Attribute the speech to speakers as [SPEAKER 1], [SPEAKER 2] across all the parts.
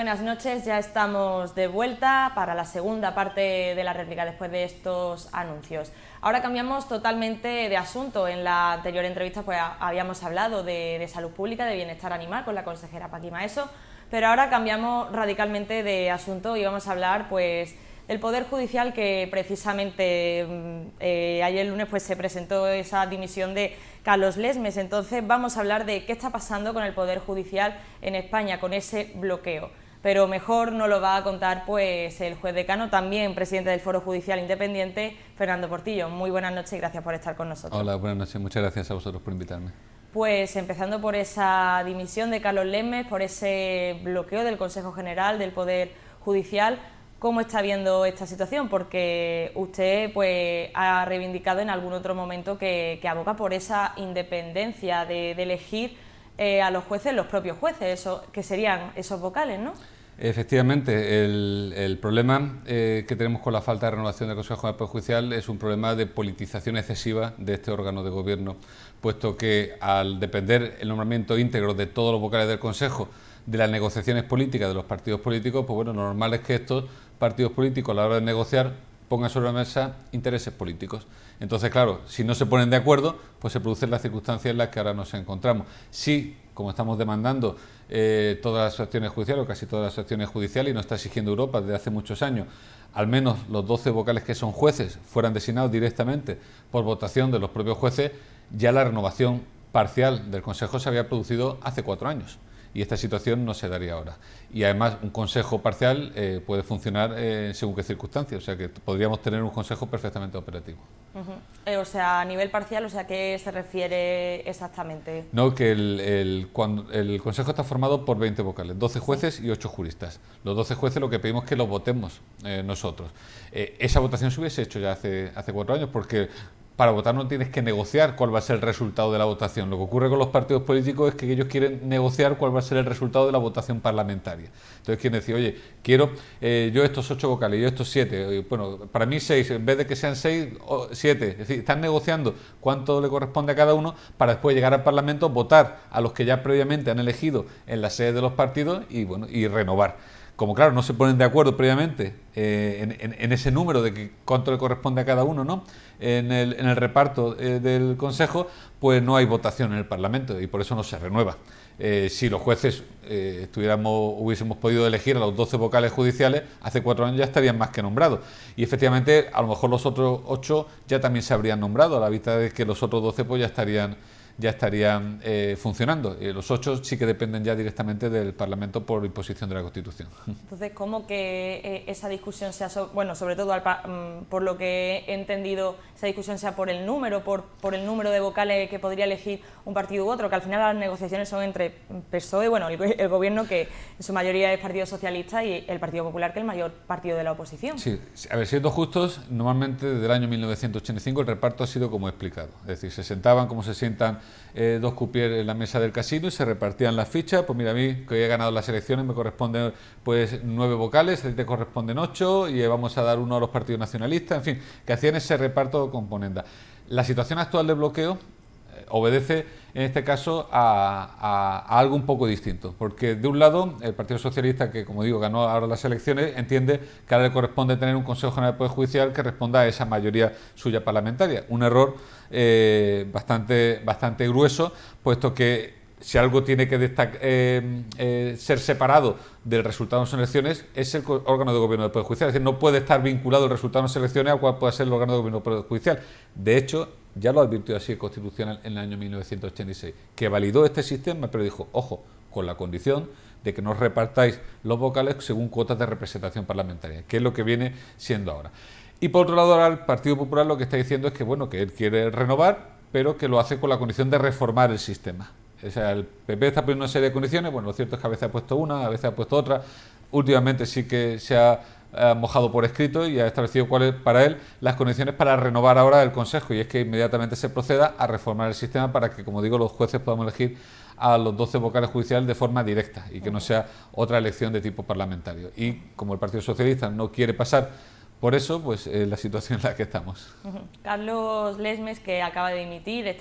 [SPEAKER 1] buenas noches. Ya estamos de vuelta para la segunda parte de la réplica después de estos anuncios. Ahora cambiamos totalmente de asunto. En la anterior entrevista pues habíamos hablado de salud pública, de bienestar animal con la consejera Paqui Maeso, pero ahora cambiamos radicalmente de asunto y vamos a hablar pues del Poder Judicial, que precisamente ayer lunes pues se presentó esa dimisión de Carlos Lesmes. Entonces vamos a hablar de qué está pasando con el Poder Judicial en España, con ese bloqueo. Pero mejor nos lo va a contar pues el juez decano, también presidente del Foro Judicial Independiente, Fernando Portillo. Muy buenas noches y gracias por estar con nosotros.
[SPEAKER 2] Hola, buenas noches. Muchas gracias a vosotros por invitarme.
[SPEAKER 1] Pues empezando por esa dimisión de Carlos Lesmes, por ese bloqueo del Consejo General del Poder Judicial, ¿cómo está viendo esta situación? Porque usted pues ha reivindicado en algún otro momento que aboga por esa independencia de elegir a los jueces, los propios jueces, que serían esos vocales, ¿no?
[SPEAKER 2] Efectivamente, el problema que tenemos con la falta de renovación del Consejo General del Poder Judicial es un problema de politización excesiva de este órgano de gobierno, puesto que al depender el nombramiento íntegro de todos los vocales del Consejo de las negociaciones políticas de los partidos políticos, pues bueno, lo normal es que estos partidos políticos a la hora de negociar pongan sobre la mesa intereses políticos. Entonces, claro, si no se ponen de acuerdo, pues se producen las circunstancias en las que ahora nos encontramos. Sí, como estamos demandando todas las acciones judiciales, o casi todas las acciones judiciales, y nos está exigiendo Europa desde hace muchos años, al menos los 12 vocales que son jueces fueran designados directamente por votación de los propios jueces, ya la renovación parcial del Consejo se había producido hace 4 años. Y esta situación no se daría ahora. Y además un consejo parcial puede funcionar según qué circunstancias, o sea que podríamos tener un consejo perfectamente operativo.
[SPEAKER 1] O sea, a nivel parcial, o sea, ¿a qué se refiere exactamente?
[SPEAKER 2] No, que el consejo está formado por 20 vocales, 12 jueces y 8 juristas. Los 12 jueces lo que pedimos es que los votemos nosotros. Esa votación se hubiese hecho ya hace 4 años, porque para votar no tienes que negociar cuál va a ser el resultado de la votación. Lo que ocurre con los partidos políticos es que ellos quieren negociar cuál va a ser el resultado de la votación parlamentaria. Entonces quieren decir, oye, quiero yo estos 8 vocales, yo estos 7, bueno, para mí 6, en vez de que sean 6, 7. Es decir, están negociando cuánto le corresponde a cada uno para después llegar al Parlamento, votar a los que ya previamente han elegido en la sede de los partidos y, bueno, y renovar. Como claro, no se ponen de acuerdo previamente en ese número de que cuánto le corresponde a cada uno, ¿no? En el reparto del Consejo, pues no hay votación en el Parlamento y por eso no se renueva. Si los jueces hubiésemos podido elegir a los 12 vocales judiciales, hace 4 años ya estarían más que nombrados. Y efectivamente, a lo mejor los otros 8 ya también se habrían nombrado, a la vista de que los otros 12 pues ya estarían funcionando. Los 8 sí que dependen ya directamente del Parlamento por imposición de la Constitución.
[SPEAKER 1] Entonces, ¿cómo que esa discusión sea, bueno, sobre todo por lo que he entendido, esa discusión sea por el número, por el número de vocales que podría elegir un partido u otro, que al final las negociaciones son entre PSOE, bueno, el gobierno, que en su mayoría es Partido Socialista, y el Partido Popular, que es el mayor partido de la oposición?
[SPEAKER 2] Sí, a ver, siendo justos, normalmente desde el año 1985 el reparto ha sido como he explicado, es decir, se sentaban como se sientan dos cupier en la mesa del casino y se repartían las fichas. Pues mira, a mí que he ganado las elecciones me corresponden pues 9 vocales, a ti te corresponden 8 y vamos a dar 1 a los partidos nacionalistas, en fin, que hacían ese reparto componenda. La situación actual de bloqueo obedece en este caso a algo un poco distinto, porque de un lado el Partido Socialista, que como digo ganó ahora las elecciones, entiende que ahora le corresponde tener un Consejo General del Poder Judicial que responda a esa mayoría suya parlamentaria, un error bastante grueso, puesto que si algo tiene que ser separado del resultado de las elecciones es el órgano de gobierno del Poder Judicial. Es decir, no puede estar vinculado el resultado de las elecciones a cuál pueda ser el órgano de gobierno del Poder Judicial. De hecho, ya lo advirtió así el Constitucional en el año 1986, que validó este sistema, pero dijo, ojo, con la condición de que no repartáis los vocales según cuotas de representación parlamentaria, que es lo que viene siendo ahora. Y por otro lado, ahora el Partido Popular lo que está diciendo es que, bueno, que él quiere renovar, pero que lo hace con la condición de reformar el sistema. O sea, el PP está poniendo una serie de condiciones, bueno, lo cierto es que a veces ha puesto una, a veces ha puesto otra, últimamente sí que se ha mojado por escrito y ha establecido cuáles para él las condiciones para renovar ahora el Consejo, y es que inmediatamente se proceda a reformar el sistema para que, como digo, los jueces podamos elegir a los 12 vocales judiciales de forma directa y que no sea otra elección de tipo parlamentario. Y como el Partido Socialista no quiere pasar Por eso, pues, la situación en la que estamos.
[SPEAKER 1] Carlos Lesmes, que acaba de dimitir,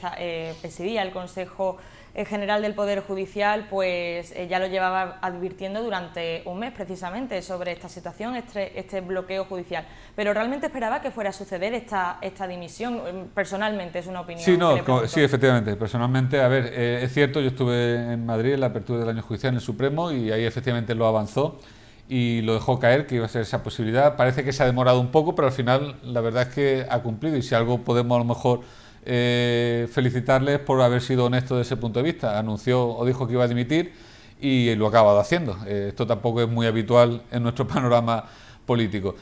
[SPEAKER 1] presidía el Consejo General del Poder Judicial, pues ya lo llevaba advirtiendo durante un mes precisamente sobre esta situación, este bloqueo judicial. Pero realmente esperaba que fuera a suceder esta dimisión. Personalmente, es una opinión.
[SPEAKER 2] Sí, no, sí, efectivamente. Personalmente, a ver, es cierto, yo estuve en Madrid en la apertura del año judicial en el Supremo y ahí efectivamente lo avanzó y lo dejó caer, que iba a ser esa posibilidad. Parece que se ha demorado un poco, pero al final la verdad es que ha cumplido, y si algo podemos a lo mejor felicitarles por haber sido honesto desde ese punto de vista. Anunció o dijo que iba a dimitir y lo ha acabado haciendo. Esto tampoco es muy habitual en nuestro panorama político.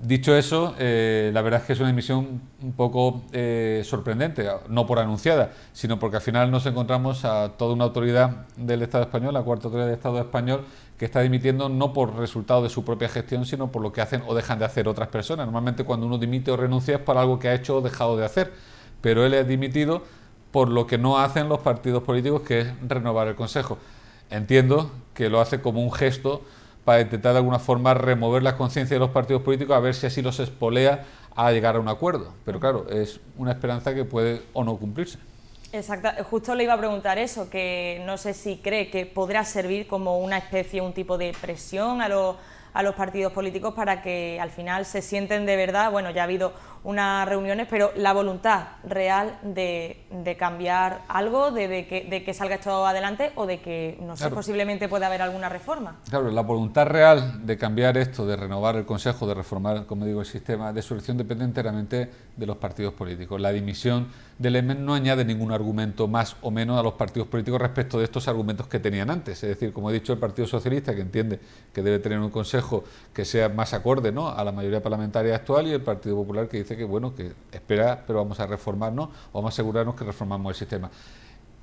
[SPEAKER 2] Dicho eso, la verdad es que es una dimisión un poco sorprendente, no por anunciada, sino porque al final nos encontramos a toda una autoridad del Estado español, la cuarta autoridad del Estado español, que está dimitiendo no por resultado de su propia gestión, sino por lo que hacen o dejan de hacer otras personas. Normalmente cuando uno dimite o renuncia es por algo que ha hecho o dejado de hacer, pero él ha dimitido por lo que no hacen los partidos políticos, que es renovar el Consejo. Entiendo que lo hace como un gesto para intentar de alguna forma remover la conciencia de los partidos políticos, a ver si así los espolea a llegar a un acuerdo. Pero claro, es una esperanza que puede o no cumplirse.
[SPEAKER 1] Exacto, justo le iba a preguntar eso, que no sé si cree que podrá servir como una especie, un tipo de presión a los partidos políticos para que al final se sienten de verdad. Bueno, ya ha habido unas reuniones, pero la voluntad real de cambiar algo, de que salga esto adelante, o de que, no sé, claro, posiblemente pueda haber alguna reforma.
[SPEAKER 2] Claro, la voluntad real de cambiar esto, de renovar el Consejo, de reformar, como digo, el sistema de selección depende enteramente de los partidos políticos. La dimisión del Lesmes no añade ningún argumento más o menos a los partidos políticos respecto de estos argumentos que tenían antes. Es decir, como he dicho, el Partido Socialista, que entiende que debe tener un Consejo que sea más acorde, ¿no?, a la mayoría parlamentaria actual, y el Partido Popular, que dice que bueno, que espera, pero vamos a reformarnos o vamos a asegurarnos que reformamos el sistema.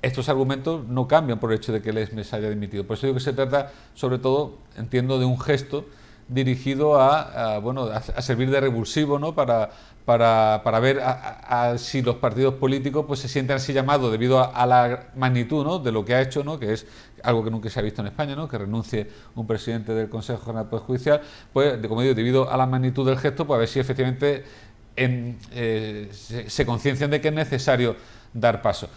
[SPEAKER 2] Estos argumentos no cambian por el hecho de que Lesmes haya dimitido. Por eso digo que se trata, sobre todo, entiendo, de un gesto dirigido a servir de revulsivo, ¿no?, para ver si los partidos políticos pues se sienten así llamados debido a la magnitud, ¿no?, de lo que ha hecho, ¿no?, que es algo que nunca se ha visto en España, ¿no?, que renuncie un presidente del Consejo General del Poder Judicial, pues, como digo, debido a la magnitud del gesto, pues a ver si efectivamente se conciencian de que es necesario dar paso.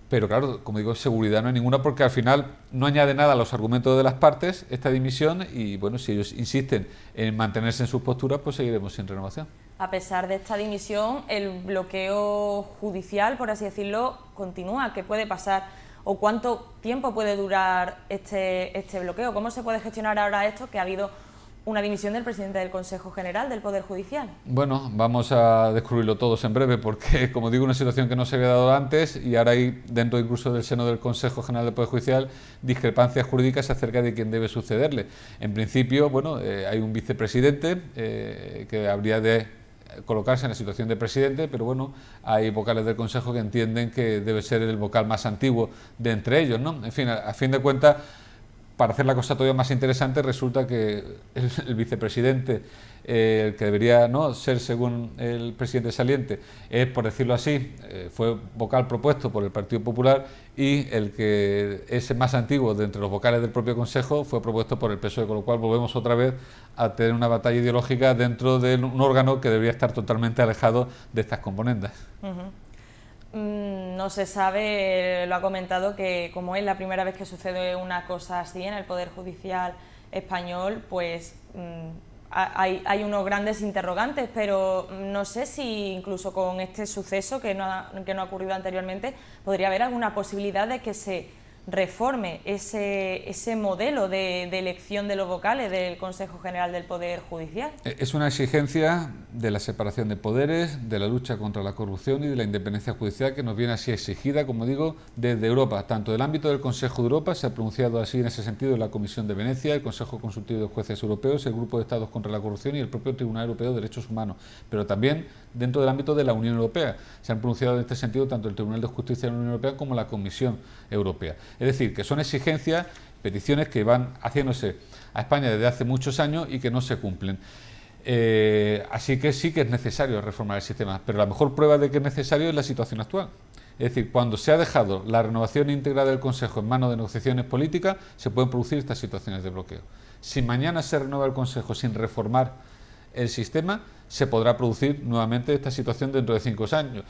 [SPEAKER 2] Pero claro, como digo, seguridad no hay ninguna, porque al final no añade nada a los argumentos de las partes esta dimisión, y bueno, si ellos insisten en mantenerse en sus posturas, pues seguiremos sin renovación.
[SPEAKER 1] A pesar de esta dimisión, el bloqueo judicial, por así decirlo, continúa. ¿Qué puede pasar o cuánto tiempo puede durar este bloqueo? ¿Cómo se puede gestionar ahora esto, que ha habido una dimisión del presidente del Consejo General del Poder Judicial?
[SPEAKER 2] Bueno, vamos a descubrirlo todos en breve, porque, como digo, una situación que no se había dado antes, y ahora hay, dentro incluso del seno del Consejo General del Poder Judicial, discrepancias jurídicas acerca de quién debe sucederle. En principio, bueno, hay un vicepresidente que habría de colocarse en la situación de presidente, pero bueno, hay vocales del Consejo que entienden que debe ser el vocal más antiguo de entre ellos, ¿no? En fin, a fin de cuentas, para hacer la cosa todavía más interesante, resulta que el vicepresidente, el que debería, ¿no?, ser según el presidente saliente, es, por decirlo así, fue vocal propuesto por el Partido Popular, y el que es el más antiguo de entre los vocales del propio Consejo fue propuesto por el PSOE, con lo cual volvemos otra vez a tener una batalla ideológica dentro de un órgano que debería estar totalmente alejado de estas componendas.
[SPEAKER 1] No se sabe, lo ha comentado, que como es la primera vez que sucede una cosa así en el Poder Judicial español, pues hay unos grandes interrogantes, pero no sé si incluso con este suceso que no ha ocurrido anteriormente, podría haber alguna posibilidad de que se reforme ese modelo de elección de los vocales del Consejo General del Poder Judicial.
[SPEAKER 2] Es una exigencia de la separación de poderes, de la lucha contra la corrupción y de la independencia judicial, que nos viene así exigida, como digo, desde Europa. Tanto del ámbito del Consejo de Europa, se ha pronunciado así en ese sentido la Comisión de Venecia, el Consejo Consultivo de Jueces Europeos, el Grupo de Estados contra la Corrupción y el propio Tribunal Europeo de Derechos Humanos. Pero también dentro del ámbito de la Unión Europea se han pronunciado en este sentido tanto el Tribunal de Justicia de la Unión Europea como la Comisión Europea. Es decir, que son exigencias, peticiones que van haciéndose a España desde hace muchos años y que no se cumplen. Así que sí que es necesario reformar el sistema, pero la mejor prueba de que es necesario es la situación actual. Es decir, cuando se ha dejado la renovación íntegra del Consejo en manos de negociaciones políticas, se pueden producir estas situaciones de bloqueo. Si mañana se renueva el Consejo sin reformar el sistema, se podrá producir nuevamente esta situación dentro de 5 años.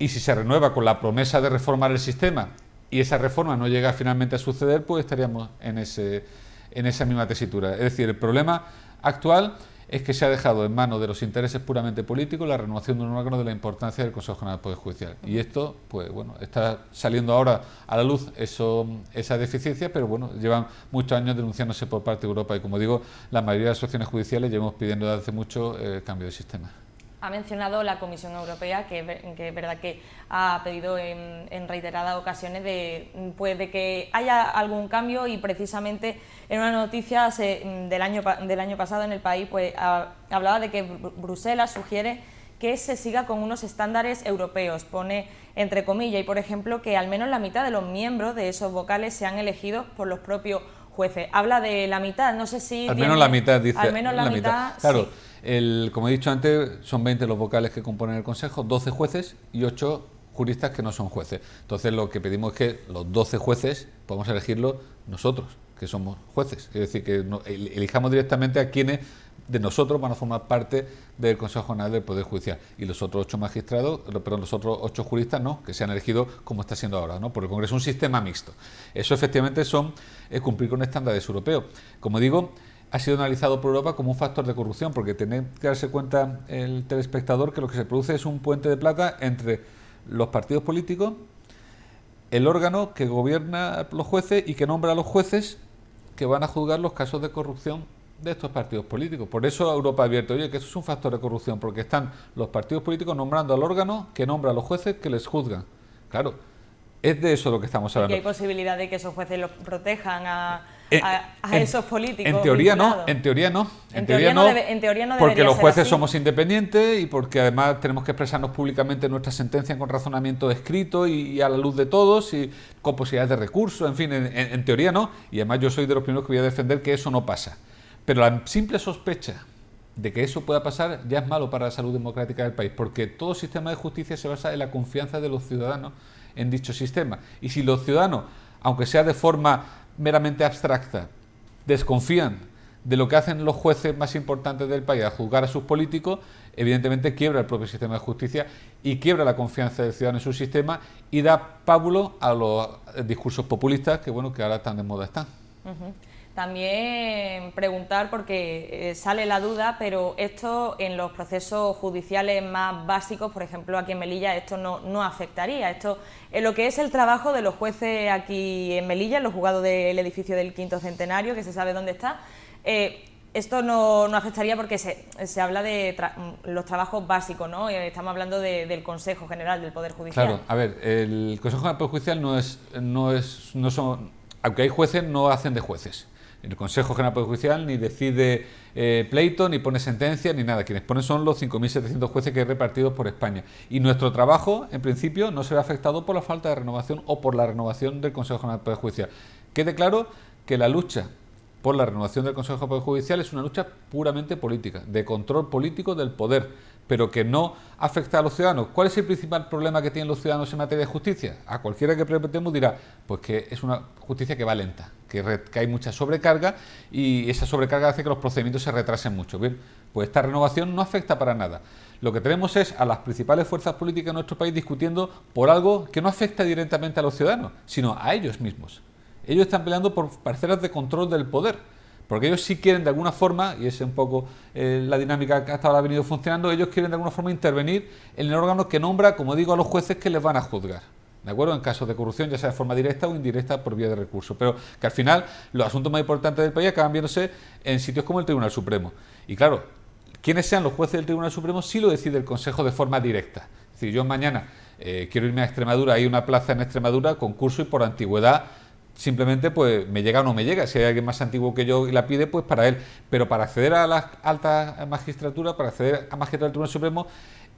[SPEAKER 2] Y si se renueva con la promesa de reformar el sistema y esa reforma no llega finalmente a suceder, pues estaríamos en esa misma tesitura. Es decir, el problema actual es que se ha dejado en manos de los intereses puramente políticos la renovación de un órgano de la importancia del Consejo General del Poder Judicial. Y esto, pues bueno, está saliendo ahora a la luz esa deficiencia, pero bueno, llevan muchos años denunciándose por parte de Europa y, como digo, la mayoría de las asociaciones judiciales llevamos pidiendo desde hace mucho cambio de sistema.
[SPEAKER 1] Ha mencionado la Comisión Europea, que es verdad que ha pedido en reiteradas ocasiones de que haya algún cambio, y precisamente en una noticia del año pasado en El País pues hablaba de que Bruselas sugiere que se siga con unos estándares europeos. Pone entre comillas, y por ejemplo, que al menos la mitad de los miembros de esos vocales sean elegidos por los propios jueces. Habla de la mitad, no sé si...
[SPEAKER 2] Al menos la mitad, dice.
[SPEAKER 1] Al menos la mitad,
[SPEAKER 2] claro.
[SPEAKER 1] Sí.
[SPEAKER 2] Como he dicho antes, son 20 los vocales que componen el Consejo, 12 jueces y 8 juristas que no son jueces. Entonces lo que pedimos es que los 12 jueces podamos elegirlos nosotros, que somos jueces. Es decir, que elijamos directamente a quienes de nosotros van a formar parte del Consejo General del Poder Judicial. Y los otros 8 magistrados, perdón, los otros 8 juristas no, que se han elegido como está siendo ahora, ¿no? Por el Congreso, un sistema mixto. Eso efectivamente es cumplir con estándares europeos. Como digo, ha sido analizado por Europa como un factor de corrupción, porque tiene que darse cuenta el telespectador que lo que se produce es un puente de plata entre los partidos políticos, el órgano que gobierna los jueces y que nombra a los jueces que van a juzgar los casos de corrupción de estos partidos políticos. Por eso Europa ha abierto, oye, que eso es un factor de corrupción, porque están los partidos políticos nombrando al órgano que nombra a los jueces que les juzgan. Claro, es de eso lo que estamos hablando.
[SPEAKER 1] Y hay posibilidad de que esos jueces los protejan a esos políticos.
[SPEAKER 2] En teoría
[SPEAKER 1] vinculados.
[SPEAKER 2] no, en teoría no.
[SPEAKER 1] En teoría no debería
[SPEAKER 2] porque los
[SPEAKER 1] ser
[SPEAKER 2] jueces
[SPEAKER 1] así.
[SPEAKER 2] somos independientes y porque además tenemos que expresarnos públicamente en nuestra sentencia con razonamiento escrito y a la luz de todos y con posibilidades de recurso, en fin, en teoría no. Y además yo soy de los primeros que voy a defender que eso no pasa. Pero la simple sospecha de que eso pueda pasar ya es malo para la salud democrática del país, porque todo sistema de justicia se basa en la confianza de los ciudadanos en dicho sistema. Y si los ciudadanos, aunque sea de forma meramente abstracta, desconfían de lo que hacen los jueces más importantes del país a juzgar a sus políticos, evidentemente quiebra el propio sistema de justicia y quiebra la confianza del ciudadano en su sistema y da pábulo a los discursos populistas que, bueno, que ahora tan de moda están.
[SPEAKER 1] También preguntar, porque sale la duda, pero esto en los procesos judiciales más básicos, por ejemplo aquí en Melilla, esto no afectaría. Esto en lo que es el trabajo de los jueces aquí en Melilla, en los juzgados del edificio del Quinto Centenario, que se sabe dónde está, esto no afectaría porque se habla de los trabajos básicos, ¿no? Estamos hablando del Consejo General del Poder Judicial.
[SPEAKER 2] Claro, a ver, el Consejo General del Poder Judicial no son, aunque hay jueces, no hacen de jueces. El Consejo General del Poder Judicial ni decide pleito, ni pone sentencia, ni nada. Quienes ponen son los 5.700 jueces que hay repartidos por España. Y nuestro trabajo, en principio, no se ve afectado por la falta de renovación o por la renovación del Consejo General del Poder Judicial. Quede claro que la lucha por la renovación del Consejo del Poder Judicial es una lucha puramente política, de control político del poder, pero que no afecta a los ciudadanos. ¿Cuál es el principal problema que tienen los ciudadanos en materia de justicia? A cualquiera que preguntemos dirá, pues que es una justicia que va lenta, que hay mucha sobrecarga y esa sobrecarga hace que los procedimientos se retrasen mucho. Bien, pues esta renovación no afecta para nada. Lo que tenemos es a las principales fuerzas políticas de nuestro país discutiendo por algo que no afecta directamente a los ciudadanos, sino a ellos mismos. Ellos están peleando por parcelas de control del poder, porque ellos sí quieren de alguna forma, y es un poco la dinámica que hasta ahora ha venido funcionando, ellos quieren de alguna forma intervenir en el órgano que nombra, como digo, a los jueces que les van a juzgar, ¿de acuerdo? En casos de corrupción, ya sea de forma directa o indirecta por vía de recurso, pero que al final los asuntos más importantes del país acaban viéndose en sitios como el Tribunal Supremo. Y claro, quienes sean los jueces del Tribunal Supremo sí lo decide el Consejo de forma directa. Es decir, yo mañana quiero irme a Extremadura, hay una plaza en Extremadura, concurso, y por antigüedad simplemente pues me llega o no me llega. Si hay alguien más antiguo que yo y la pide, pues para él. Pero para acceder a la alta magistratura, para acceder a magistrado del Tribunal Supremo,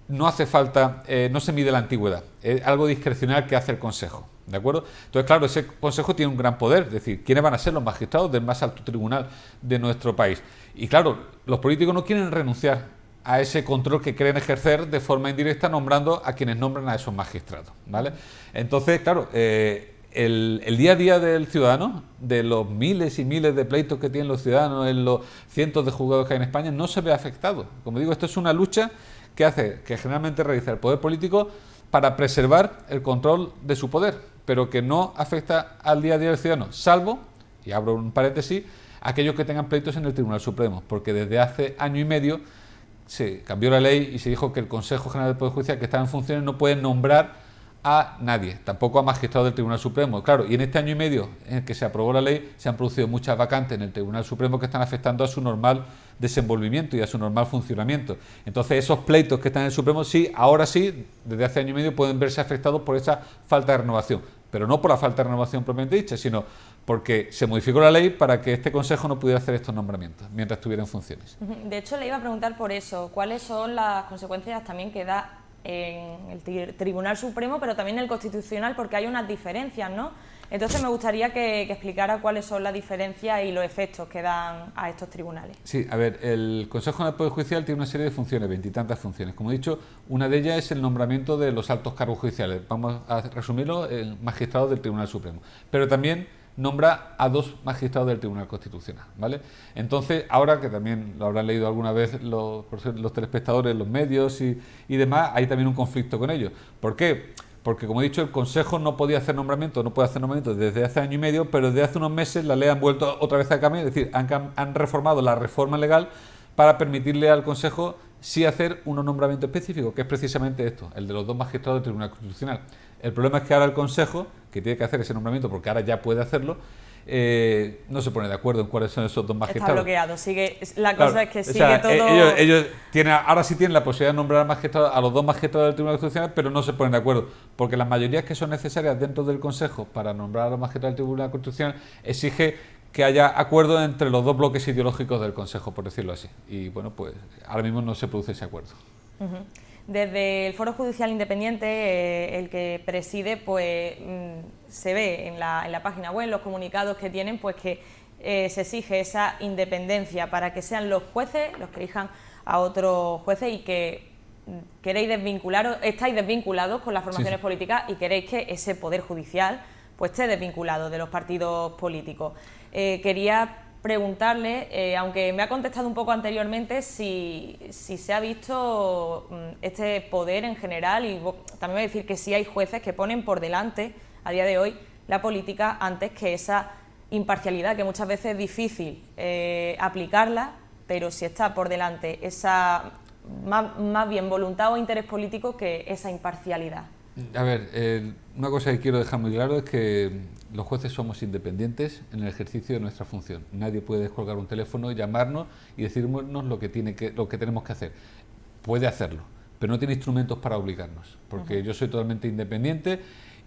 [SPEAKER 2] no hace falta, no se mide la antigüedad. Es algo discrecional que hace el Consejo, ¿de acuerdo? Entonces, claro, ese Consejo tiene un gran poder, es decir, ¿quiénes van a ser los magistrados del más alto tribunal de nuestro país? Y claro, los políticos no quieren renunciar a ese control que quieren ejercer de forma indirecta nombrando a quienes nombran a esos magistrados, ¿vale? Entonces, claro, el día a día del ciudadano, de los miles y miles de pleitos que tienen los ciudadanos en los cientos de juzgados que hay en España, no se ve afectado. Como digo, esto es una lucha que generalmente realiza el poder político para preservar el control de su poder, pero que no afecta al día a día del ciudadano, salvo, y abro un paréntesis, aquellos que tengan pleitos en el Tribunal Supremo, porque desde hace año y medio se cambió la ley y se dijo que el Consejo General del Poder Judicial, que está en funciones, no puede nombrar a nadie, tampoco a magistrados del Tribunal Supremo. Claro, y en este año y medio en el que se aprobó la ley, se han producido muchas vacantes en el Tribunal Supremo que están afectando a su normal desenvolvimiento y a su normal funcionamiento. Entonces, esos pleitos que están en el Supremo, sí, ahora sí, desde hace año y medio, pueden verse afectados por esa falta de renovación. Pero no por la falta de renovación propiamente dicha, sino porque se modificó la ley para que este Consejo no pudiera hacer estos nombramientos mientras estuviera en funciones.
[SPEAKER 1] De hecho, le iba a preguntar por eso, ¿cuáles son las consecuencias también que da en el Tribunal Supremo, pero también en el Constitucional, porque hay unas diferencias, ¿no? Entonces me gustaría que explicara cuáles son las diferencias y los efectos que dan a estos tribunales.
[SPEAKER 2] Sí, a ver, el Consejo del Poder Judicial tiene una serie de funciones, 20 y tantas funciones. Como he dicho, una de ellas es el nombramiento de los altos cargos judiciales. Vamos a resumirlo en magistrados del Tribunal Supremo. Pero también nombra a 2 magistrados del Tribunal Constitucional, ¿vale? Entonces, ahora que también lo habrán leído alguna vez los telespectadores, los medios y demás, hay también un conflicto con ellos. ¿Por qué? Porque, como he dicho, el Consejo no podía hacer nombramientos, no puede hacer nombramientos desde hace año y medio, pero desde hace unos meses la ley han vuelto otra vez a cambiar, es decir, han reformado la reforma legal para permitirle al Consejo sí hacer un nombramiento específico, que es precisamente esto, el de los 2 magistrados del Tribunal Constitucional. El problema es que ahora el Consejo, que tiene que hacer ese nombramiento, porque ahora ya puede hacerlo, no se pone de acuerdo en cuáles son esos 2 magistrados.
[SPEAKER 1] Está bloqueado, la cosa es que sigue todo...
[SPEAKER 2] Ellos ahora sí tienen la posibilidad de nombrar a los 2 magistrados del Tribunal Constitucional, pero no se ponen de acuerdo, porque las mayorías que son necesarias dentro del Consejo para nombrar a los magistrados del Tribunal Constitucional exige que haya acuerdo entre los 2 bloques ideológicos del Consejo, por decirlo así. Y bueno, pues ahora mismo no se produce ese acuerdo.
[SPEAKER 1] Desde el Foro Judicial Independiente, el que preside, pues se ve en la página web, en los comunicados que tienen, pues que se exige esa independencia para que sean los jueces los que elijan a otros jueces y que estáis desvinculados con las formaciones políticas y queréis que ese poder judicial pues esté desvinculado de los partidos políticos. Quería preguntarle, aunque me ha contestado un poco anteriormente, si se ha visto este poder en general, y también voy a decir que sí hay jueces que ponen por delante, a día de hoy, la política antes que esa imparcialidad, que muchas veces es difícil aplicarla, pero si está por delante esa más bien voluntad o interés político que esa imparcialidad.
[SPEAKER 2] A ver, una cosa que quiero dejar muy claro es que los jueces somos independientes en el ejercicio de nuestra función. Nadie puede descolgar un teléfono, llamarnos y decirnos lo que tenemos que hacer. Puede hacerlo, pero no tiene instrumentos para obligarnos, porque yo soy totalmente independiente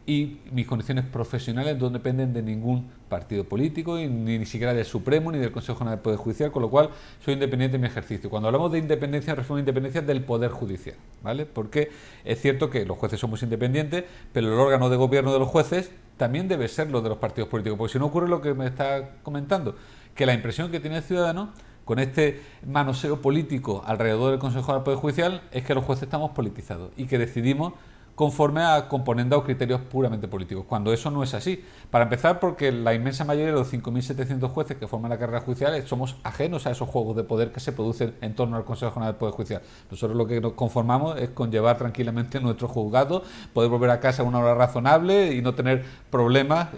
[SPEAKER 2] y mis condiciones profesionales no dependen de ningún partido político y ni siquiera del Supremo ni del Consejo General del Poder Judicial, con lo cual soy independiente en mi ejercicio. Cuando hablamos de independencia, nos referimos a independencia del Poder Judicial, ¿vale? Porque es cierto que los jueces somos independientes, pero el órgano de gobierno de los jueces también debe ser lo de los partidos políticos, porque si no ocurre lo que me está comentando, que la impresión que tiene el ciudadano con este manoseo político alrededor del Consejo General del Poder Judicial es que los jueces estamos politizados y que decidimos conforme a componendas o criterios puramente políticos, cuando eso no es así. Para empezar, porque la inmensa mayoría de los 5.700 jueces que forman la carrera judicial somos ajenos a esos juegos de poder que se producen en torno al Consejo General del Poder Judicial. Nosotros lo que nos conformamos es con llevar tranquilamente nuestro juzgado, poder volver a casa a una hora razonable y no tener problemas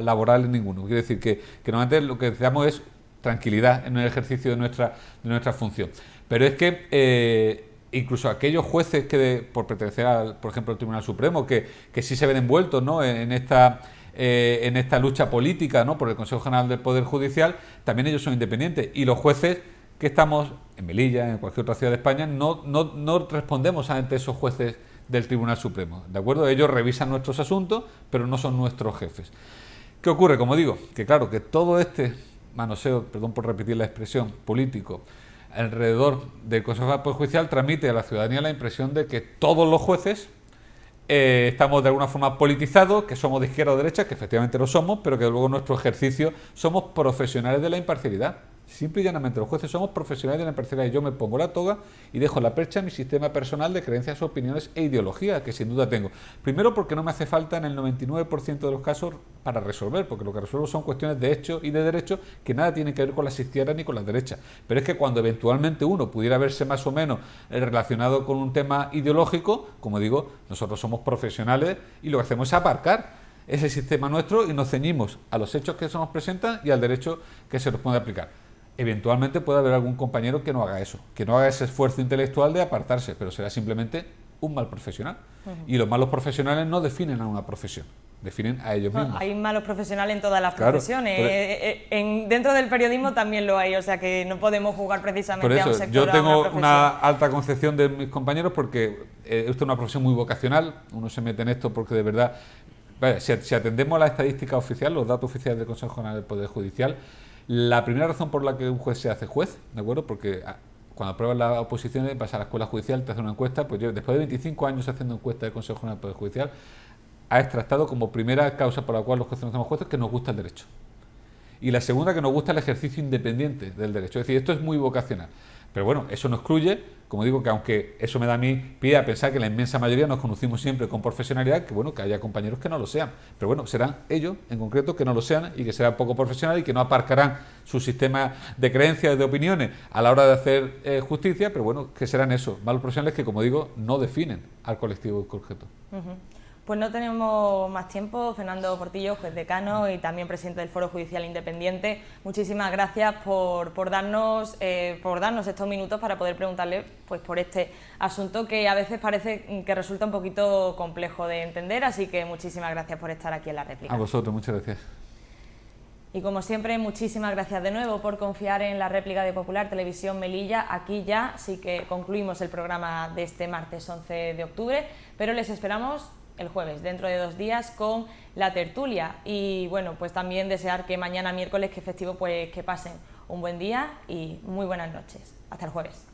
[SPEAKER 2] laborales ninguno. Quiere decir que normalmente lo que deseamos es tranquilidad en el ejercicio de nuestra función. Pero es que incluso aquellos jueces que por pertenecer por ejemplo al Tribunal Supremo que sí se ven envueltos, ¿no?, en esta lucha política, ¿no?, por el Consejo General del Poder Judicial, también ellos son independientes, y los jueces que estamos en Melilla, en cualquier otra ciudad de España, no respondemos ante esos jueces del Tribunal Supremo, ¿de acuerdo? Ellos revisan nuestros asuntos, pero no son nuestros jefes. ¿Qué ocurre? Como digo, que claro, que todo este manoseo, perdón por repetir la expresión, político alrededor del Consejo General del Poder Judicial transmite a la ciudadanía la impresión de que todos los jueces estamos de alguna forma politizados, que somos de izquierda o derecha, que efectivamente lo somos, pero que luego en nuestro ejercicio somos profesionales de la imparcialidad. Simple y llanamente, los jueces somos profesionales de la imparcialidad. Yo me pongo la toga y dejo la percha en mi sistema personal de creencias, opiniones e ideología, que sin duda tengo. Primero, porque no me hace falta en el 99% de los casos para resolver, porque lo que resuelvo son cuestiones de hecho y de derecho que nada tienen que ver con las izquierdas ni con las derechas. Pero es que cuando eventualmente uno pudiera verse más o menos relacionado con un tema ideológico, como digo, nosotros somos profesionales y lo que hacemos es aparcar ese sistema nuestro y nos ceñimos a los hechos que se nos presentan y al derecho que se nos puede aplicar. Eventualmente puede haber algún compañero que no haga eso, que no haga ese esfuerzo intelectual de apartarse, pero será simplemente un mal profesional. Y los malos profesionales no definen a una profesión, definen a ellos mismos.
[SPEAKER 1] Hay malos profesionales en todas las profesiones. Dentro del periodismo también lo hay, o sea que no podemos jugar precisamente a un sector.
[SPEAKER 2] Yo tengo una alta concepción de mis compañeros porque esto es una profesión muy vocacional, uno se mete en esto porque de verdad, si atendemos a la estadística oficial, los datos oficiales del Consejo General del Poder Judicial, la primera razón por la que un juez se hace juez, ¿de acuerdo? Porque cuando apruebas las oposiciones, vas a la escuela judicial, te hacen una encuesta, pues yo, después de 25 años haciendo encuesta del Consejo General del Poder Judicial, ha extractado como primera causa por la cual los jueces no somos jueces que nos gusta el derecho. Y la segunda, que nos gusta el ejercicio independiente del derecho. Es decir, esto es muy vocacional. Pero bueno, eso no excluye, como digo, que aunque eso me da a mí pie a pensar que la inmensa mayoría nos conducimos siempre con profesionalidad, que bueno, que haya compañeros que no lo sean. Pero bueno, serán ellos en concreto que no lo sean y que serán poco profesionales y que no aparcarán su sistema de creencias y de opiniones a la hora de hacer justicia, pero bueno, que serán esos malos profesionales que, como digo, no definen al colectivo en concreto.
[SPEAKER 1] Pues no tenemos más tiempo. Fernando Portillo, juez decano y también presidente del Foro Judicial Independiente, muchísimas gracias por darnos estos minutos para poder preguntarle pues, por este asunto que a veces parece que resulta un poquito complejo de entender, así que muchísimas gracias por estar aquí en la réplica.
[SPEAKER 2] A vosotros, muchas gracias.
[SPEAKER 1] Y como siempre, muchísimas gracias de nuevo por confiar en la réplica de Popular Televisión Melilla. Aquí ya sí que concluimos el programa de este martes 11 de octubre, pero les esperamos el jueves, dentro de 2 días, con la tertulia. Y bueno, pues también desear que mañana miércoles, que es festivo, pues que pasen un buen día y muy buenas noches. Hasta el jueves.